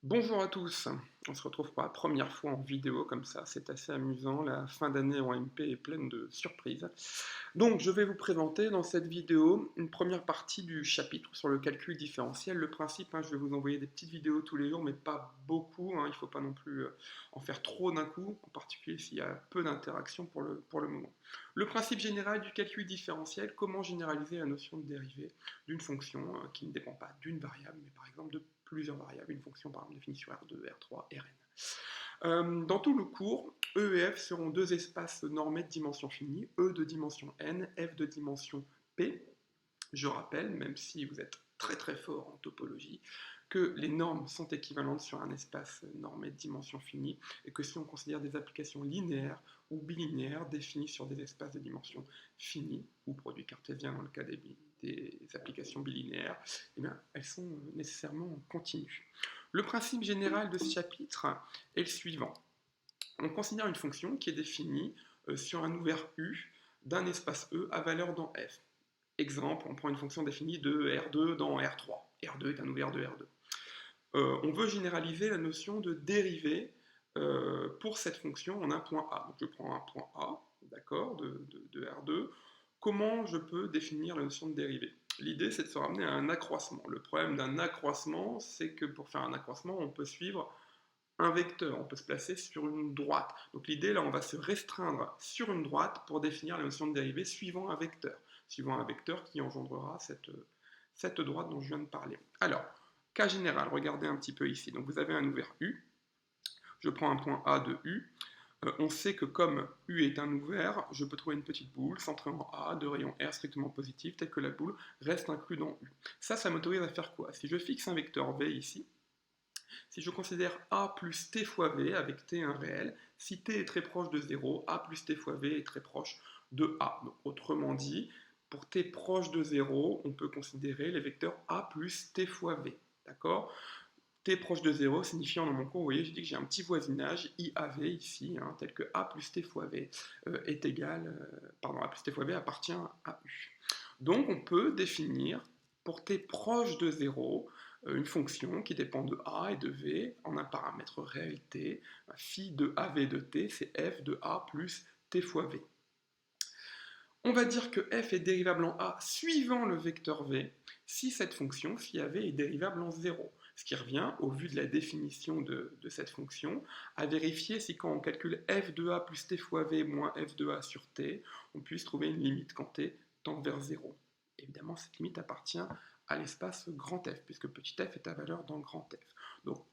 Bonjour à tous, on se retrouve pour la première fois en vidéo comme ça, c'est assez amusant, la fin d'année en MP est pleine de surprises. Donc je vais vous présenter dans cette vidéo une première partie du chapitre sur le calcul différentiel. Le principe, je vais vous envoyer des petites vidéos tous les jours, mais pas beaucoup, il ne faut pas non plus en faire trop d'un coup, en particulier s'il y a peu d'interaction pour le moment. Le principe général du calcul différentiel, comment généraliser la notion de dérivée d'une fonction qui ne dépend pas d'une variable, mais par exemple de plusieurs variables, une fonction par exemple définie sur R2, R3, Rn. Dans tout le cours, E et F seront deux espaces normés de dimension finie, E de dimension n, F de dimension p. Je rappelle, même si vous êtes très très fort en topologie, que les normes sont équivalentes sur un espace normé de dimension finie et que si on considère des applications linéaires ou bilinéaires définies sur des espaces de dimension finie ou produits cartésiens dans le cas des applications bilinéaires, eh bien, elles sont nécessairement continues. Le principe général de ce chapitre est le suivant. On considère une fonction qui est définie sur un ouvert U d'un espace E à valeur dans F. Exemple, on prend une fonction définie de R2 dans R3. R2 est un ouvert de R2. On veut généraliser la notion de dérivée pour cette fonction en un point A. Donc je prends un point A, d'accord, de R2. Comment je peux définir la notion de dérivée? L'idée, c'est de se ramener à un accroissement. Le problème d'un accroissement, c'est que pour faire un accroissement, on peut suivre un vecteur, on peut se placer sur une droite. Donc l'idée, là, on va se restreindre sur une droite pour définir la notion de dérivée suivant un vecteur qui engendrera cette droite dont je viens de parler. Alors, cas général, regardez un petit peu ici. Donc vous avez un ouvert U, je prends un point A de U, on sait que comme U est un ouvert, je peux trouver une petite boule centrée en A de rayon R strictement positif, telle que la boule reste inclue dans U. Ça m'autorise à faire quoi? Si je fixe un vecteur V ici, si je considère A plus T fois V avec T un réel, si T est très proche de 0, A plus T fois V est très proche de A. Donc, autrement dit, pour T proche de 0, on peut considérer les vecteurs A plus T fois V. D'accord? T proche de 0 signifiant dans mon cours, vous voyez, j'ai dit que j'ai un petit voisinage IAV ici, tel que A plus T fois V est égal, A plus T fois V appartient à U. Donc on peut définir pour T proche de 0 une fonction qui dépend de A et de V en un paramètre réel T. Phi de AV de T, c'est F de A plus T fois V. On va dire que f est dérivable en a suivant le vecteur v si cette fonction, phi av, est dérivable en 0. Ce qui revient, au vu de la définition de cette fonction, à vérifier si quand on calcule f de a plus t fois v moins f de a sur t, on puisse trouver une limite quand t tend vers 0. Évidemment, cette limite appartient à l'espace grand F, puisque petit f est à valeur dans grand F. Donc,